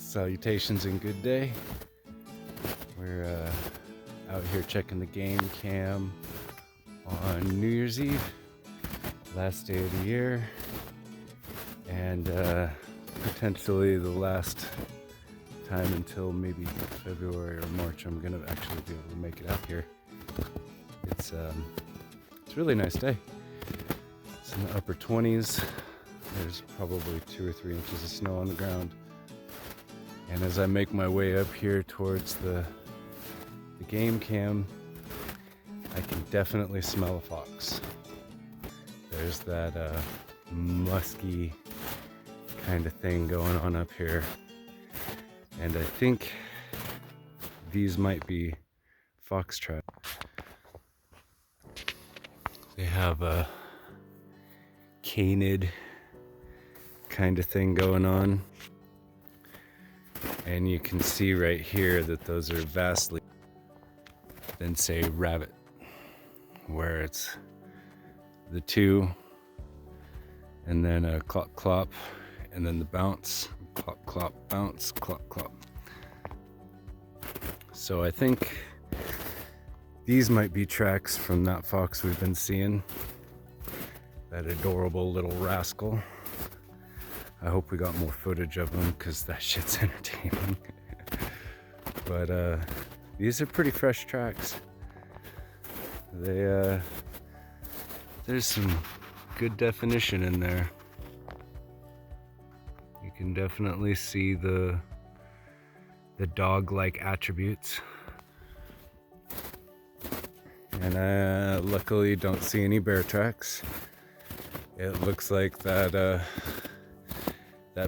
Salutations and good day. We're out here checking the game cam on New Year's Eve, last day of the year, and potentially the last time until maybe February or March I'm gonna actually be able to make it out here. It's a really nice day. It's in the upper 20s. There's probably 2 or 3 inches of snow on the ground. And as I make my way up here towards the game cam, I can definitely smell a fox. There's that musky kind of thing going on up here. And I think these might be fox traps. They have a canid kind of thing going on. And you can see right here that those are vastly than say rabbit, where it's the 2 and then a clop clop and then the bounce, clop clop, bounce, clop clop. So I think these might be tracks from that fox we've been seeing, that adorable little rascal. I hope we got more footage of them because that shit's entertaining. But these are pretty fresh tracks. There's some good definition in there. You can definitely see the dog-like attributes. And I luckily don't see any bear tracks. It looks like that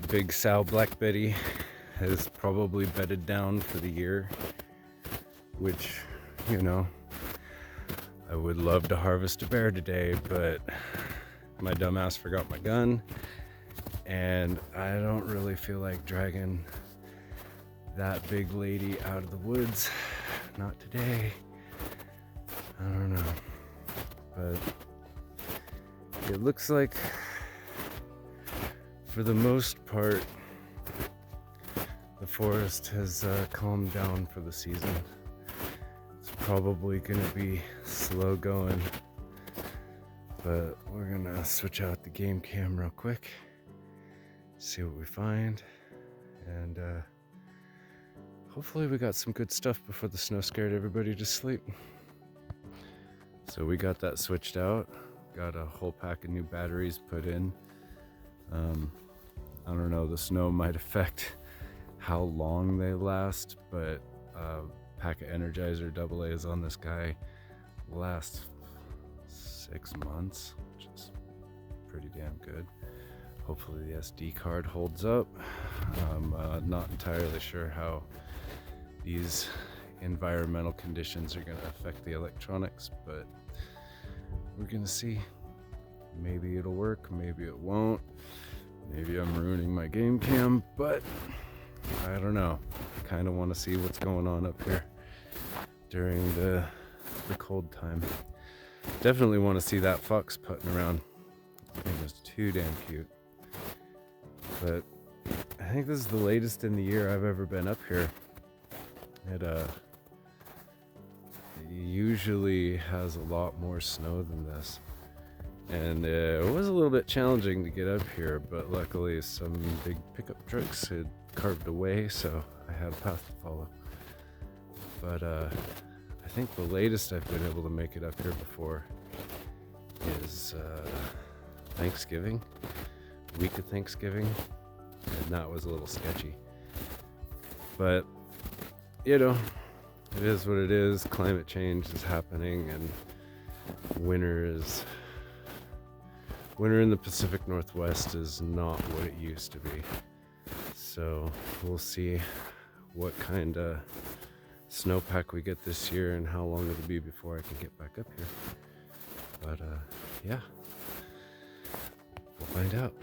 big sow Black Betty has probably bedded down for the year, which, you know, I would love to harvest a bear today, but my dumbass forgot my gun, and I don't really feel like dragging that big lady out of the woods. Not today. I don't know. But it looks like, for the most part, the forest has calmed down for the season. It's probably gonna be slow going, but we're gonna switch out the game cam real quick, see what we find, and hopefully we got some good stuff before the snow scared everybody to sleep. So we got that switched out, got a whole pack of new batteries put in. I don't know, the snow might affect how long they last, but pack of Energizer AA's on this guy lasts 6 months, which is pretty damn good. Hopefully the SD card holds up. I'm not entirely sure how these environmental conditions are going to affect the electronics, but we're going to see. Maybe it'll work, maybe it won't. Maybe I'm ruining my game cam, but I don't know. I kind of want to see what's going on up here during the cold time. Definitely want to see that fox putting around. I think it was too damn cute. But I think this is the latest in the year I've ever been up here. It usually has a lot more snow than this. And it was a little bit challenging to get up here, but luckily some big pickup trucks had carved away, so I had a path to follow. But I think the latest I've been able to make it up here before is Thanksgiving, week of Thanksgiving, and that was a little sketchy. But, you know, it is what it is. Climate change is happening, and winter in the Pacific Northwest is not what it used to be. So we'll see what kind of snowpack we get this year and how long it'll be before I can get back up here. But yeah, we'll find out.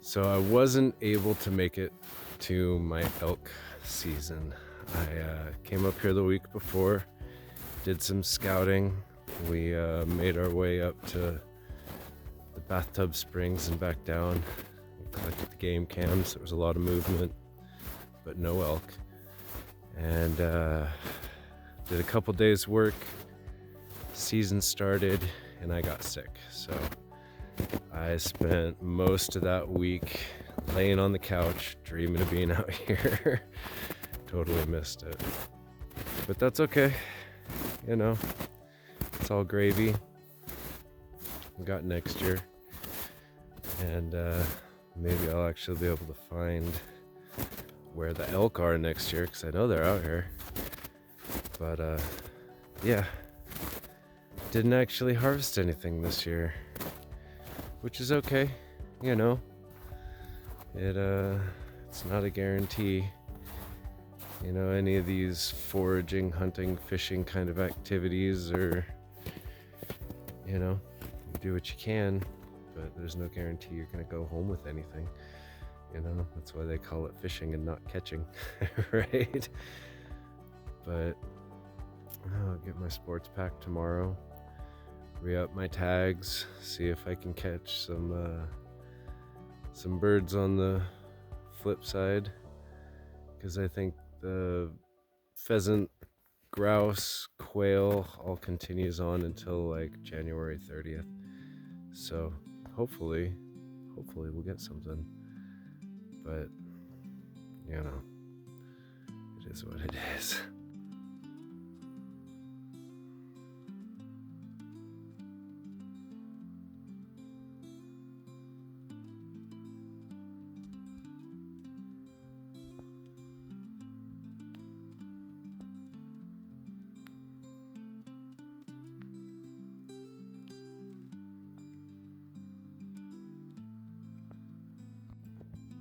So I wasn't able to make it to my elk season. I came up here the week before, did some scouting. We made our way up to the Bathtub Springs and back down. We collected the game cams. There was a lot of movement. but no elk. And did a couple days work. Season started and I got sick. So I spent most of that week laying on the couch, dreaming of being out here. Totally missed it. But that's okay. You know, it's all gravy. We got next year. And maybe I'll actually be able to find where the elk are next year, because I know they're out here. But yeah, didn't actually harvest anything this year, which is okay. You know, it's not a guarantee. You know, any of these foraging, hunting, fishing kind of activities, or, you know, you do what you can, but there's no guarantee you're going to go home with anything. You know, that's why they call it fishing and not catching, right? But I'll get my sports pack tomorrow, re-up my tags, see if I can catch some birds on the flip side, because I think the pheasant, grouse, quail all continues on until like January 30th. So hopefully we'll get something. But, you know, it is what it is.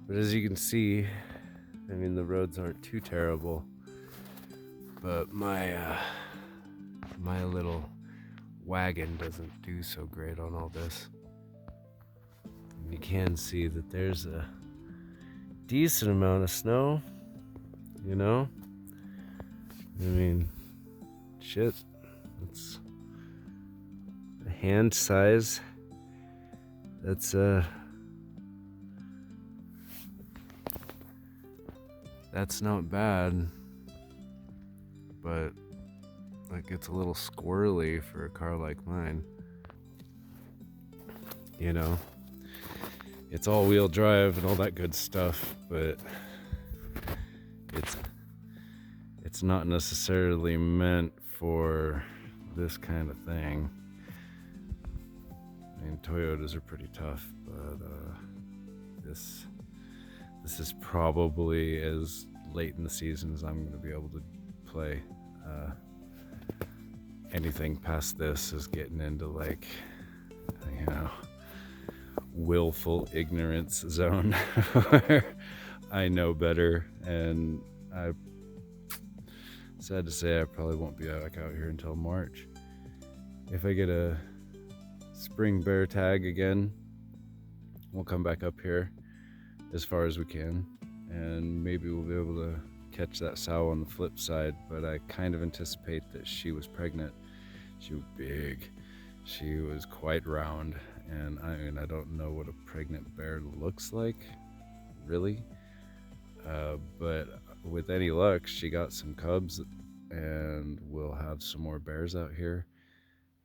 But as you can see, I mean, the roads aren't too terrible, but my little wagon doesn't do so great on all this. And you can see that there's a decent amount of snow, you know? I mean, shit, it's a hand size. That's not bad, but it gets a little squirrely for a car like mine. You know, it's all-wheel drive and all that good stuff, but it's not necessarily meant for this kind of thing. I mean, Toyotas are pretty tough, but this is probably as late in the season as I'm going to be able to play. Anything past this is getting into, like, you know, willful ignorance zone where I know better, and I sad to say I probably won't be back out here until March. If I get a spring bear tag again, we'll come back up here as far as we can, and maybe we'll be able to catch that sow on the flip side. But I kind of anticipate that she was pregnant. She was big, she was quite round, and I mean, I don't know what a pregnant bear looks like, really, but with any luck she got some cubs, and we'll have some more bears out here.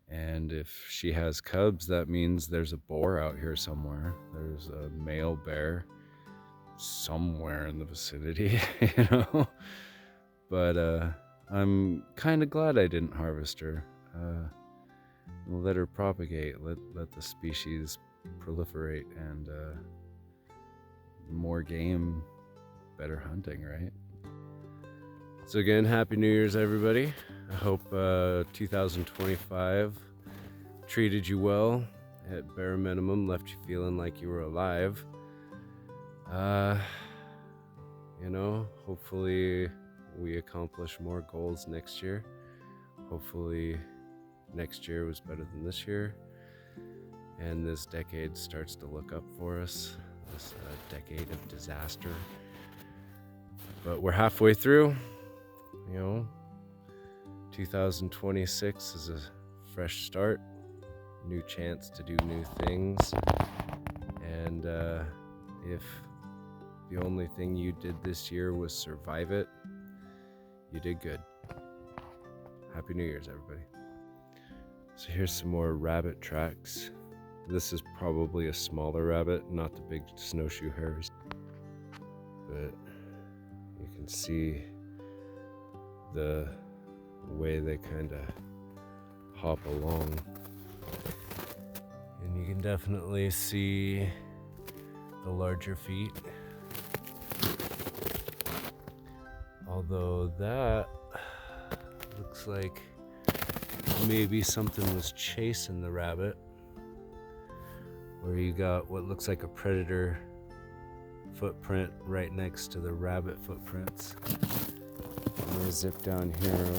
And if she has cubs, that means there's a boar out here somewhere. There's a male bear somewhere in the vicinity, you know. But I'm kind of glad I didn't harvest her. We'll let her propagate, let the species proliferate, and more game, better hunting, right? So again, Happy New Year's, everybody. I hope 2025 treated you well, at bare minimum left you feeling like you were alive. You know, hopefully we accomplish more goals next year. Hopefully next year was better than this year, and this decade starts to look up for us, this decade of disaster. But we're halfway through, you know. 2026 is a fresh start, new chance to do new things, and if the only thing you did this year was survive it, you did good. Happy New Year's, everybody. So here's some more rabbit tracks. This is probably a smaller rabbit, not the big snowshoe hares. But you can see the way they kind of hop along. And you can definitely see the larger feet. Although that looks like maybe something was chasing the rabbit, where you got what looks like a predator footprint right next to the rabbit footprints. I'm gonna zip down here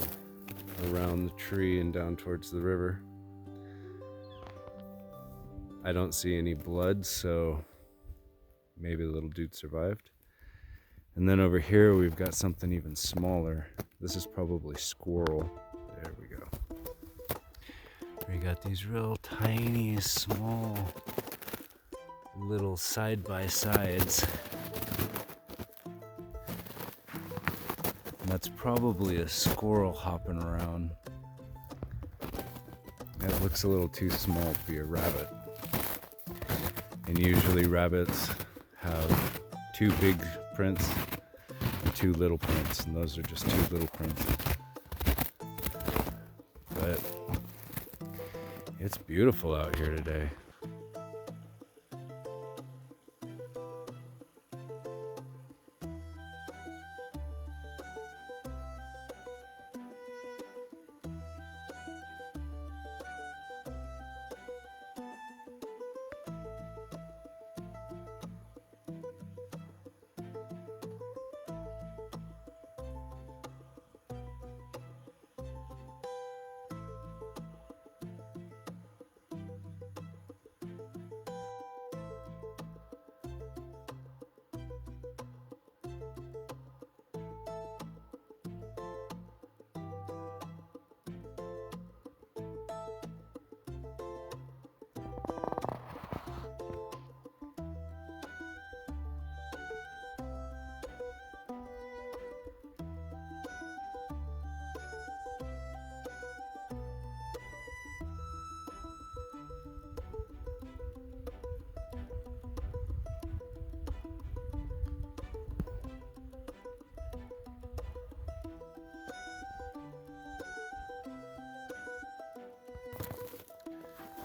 around the tree and down towards the river. I don't see any blood, so maybe the little dude survived. And then over here we've got something even smaller. This is probably squirrel. There we go. We got these real tiny, small, little side-by-sides. And that's probably a squirrel hopping around. That looks a little too small to be a rabbit. And usually rabbits have two big prints and two little prints, and those are just two little prints. But it's beautiful out here today.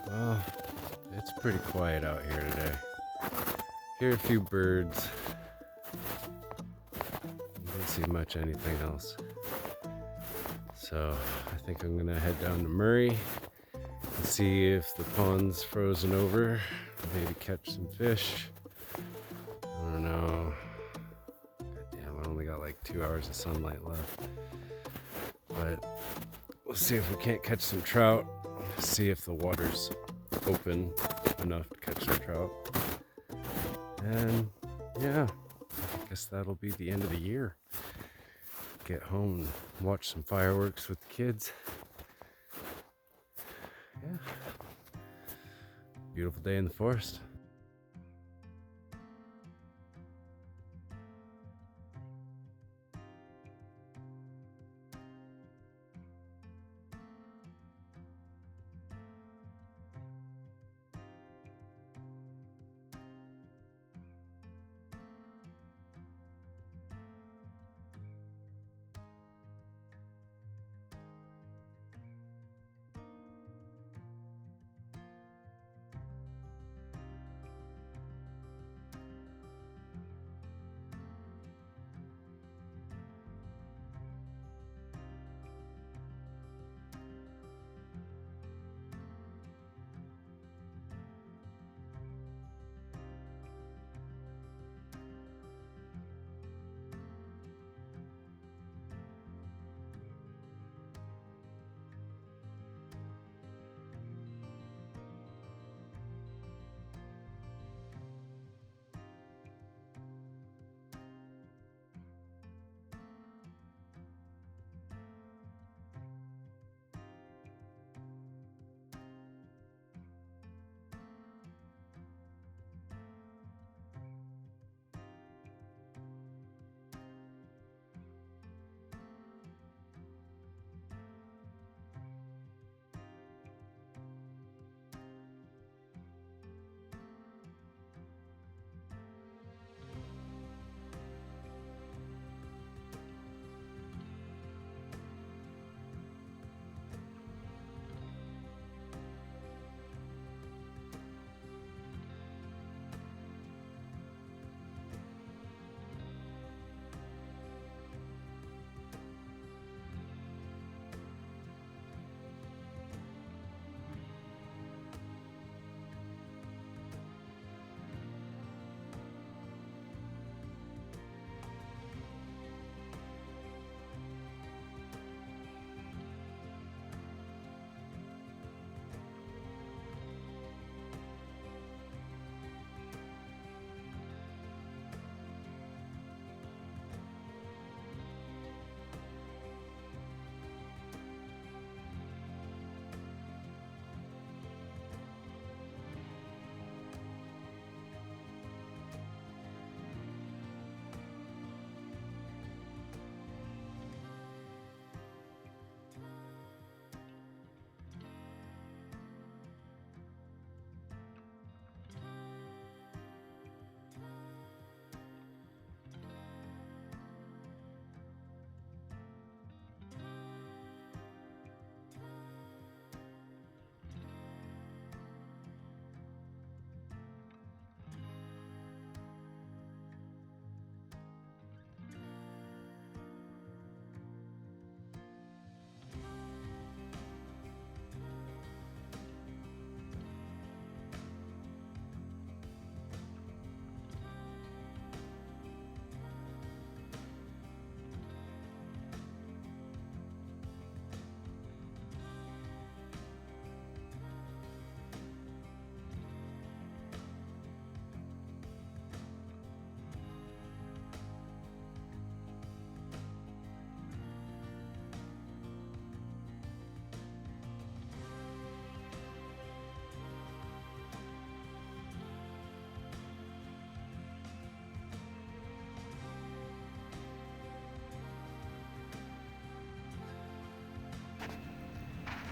Well, it's pretty quiet out here today. Hear a few birds. Don't see much anything else. So I think I'm gonna head down to Murray and see if the pond's frozen over. Maybe catch some fish. I don't know. Damn, I only got like 2 hours of sunlight left. But we'll see if we can't catch some trout. See if the water's open enough to catch some trout. And yeah, I guess that'll be the end of the year. Get home and watch some fireworks with the kids. Yeah. Beautiful day in the forest.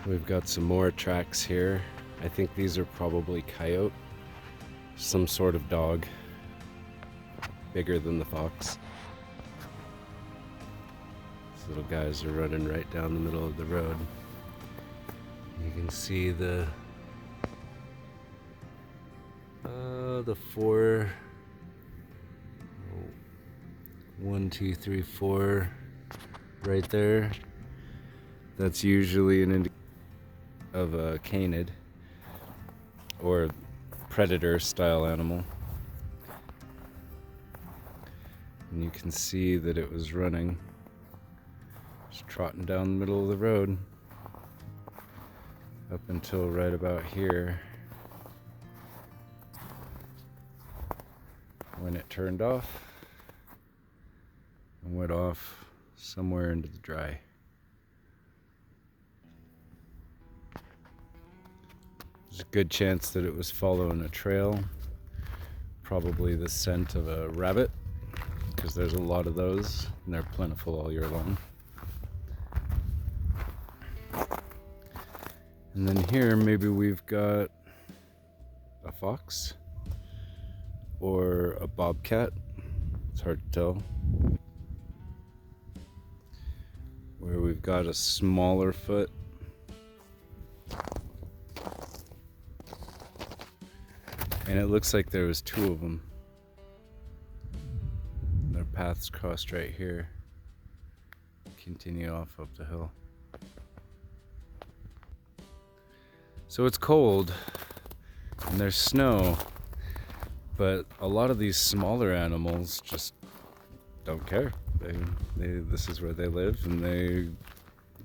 We've got some more tracks here. I think these are probably coyote, some sort of dog, bigger than the fox. These little guys are running right down the middle of the road. You can see the four, 1, 2, 3, 4 right there. That's usually an indication of a canid or predator style animal. And you can see that it was running, just trotting down the middle of the road up until right about here, when it turned off and went off somewhere into the dry. There's a good chance that it was following a trail, probably the scent of a rabbit, because there's a lot of those and they're plentiful all year long. And then here maybe we've got a fox or a bobcat. It's hard to tell. Where we've got a smaller foot. And it looks like there was 2 of them. Their paths crossed right here. Continue off up the hill. So it's cold and there's snow, but a lot of these smaller animals just don't care. This is where they live and they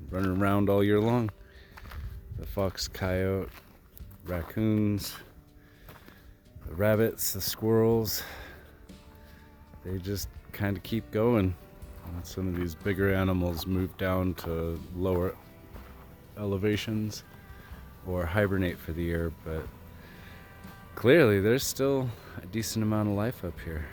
run around all year long. The fox, coyote, raccoons, the rabbits, the squirrels, they just kind of keep going. And some of these bigger animals move down to lower elevations or hibernate for the year, but clearly there's still a decent amount of life up here.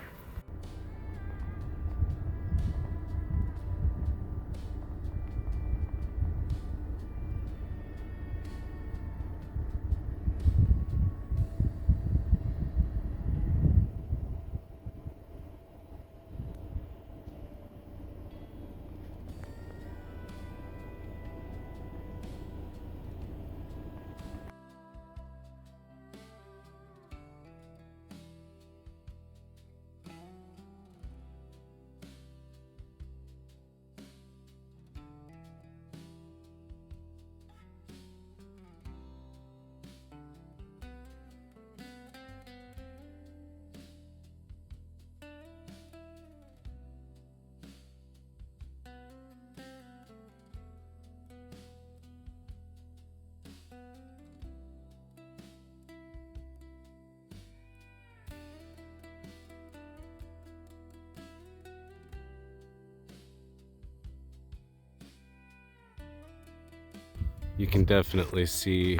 You can definitely see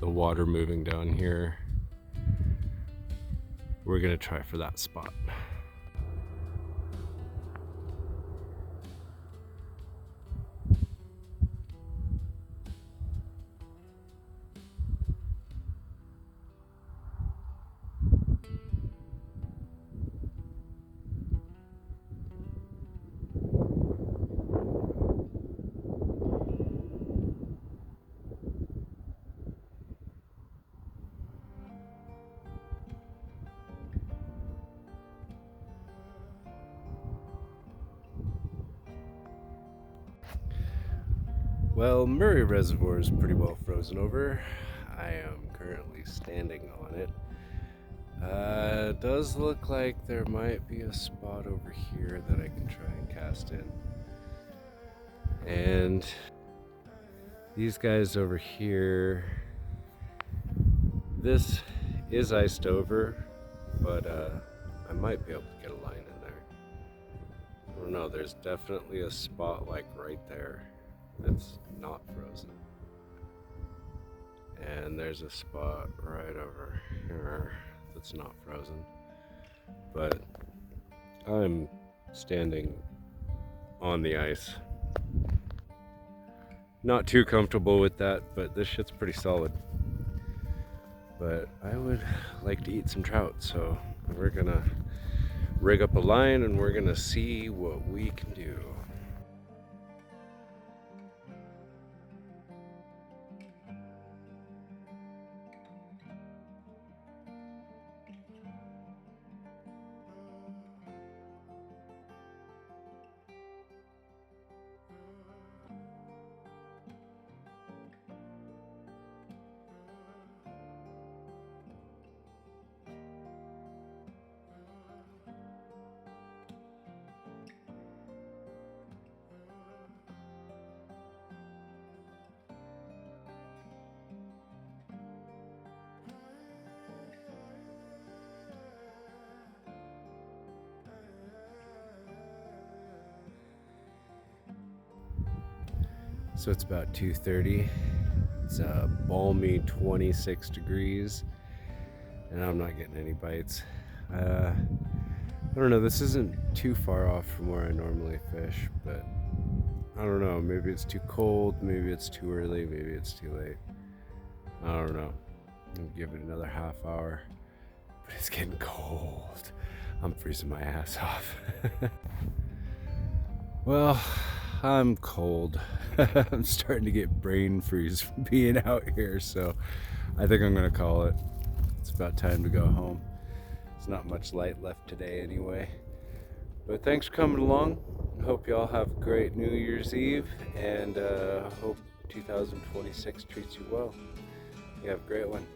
the water moving down here. We're gonna try for that spot. Well, Murray Reservoir is pretty well frozen over. I am currently standing on it. It does look like there might be a spot over here that I can try and cast in. And these guys over here, this is iced over, but I might be able to get a line in there. I don't know, there's definitely a spot like right there that's not frozen. And there's a spot right over here that's not frozen. But I'm standing on the ice. Not too comfortable with that, but this shit's pretty solid. But I would like to eat some trout, so we're gonna rig up a line and we're gonna see what we can do. So it's about 2:30. It's a balmy 26 degrees, and I'm not getting any bites. I don't know, this isn't too far off from where I normally fish, but I don't know, maybe it's too cold, maybe it's too early, maybe it's too late. I don't know. I'll give it another half hour, but it's getting cold. I'm freezing my ass off. Well, I'm cold. I'm starting to get brain freeze from being out here, so I think I'm gonna call it. It's about time to go home. There's not much light left today anyway. But thanks for coming along. Hope y'all have a great New Year's Eve, and hope 2026 treats you well. You have a great one.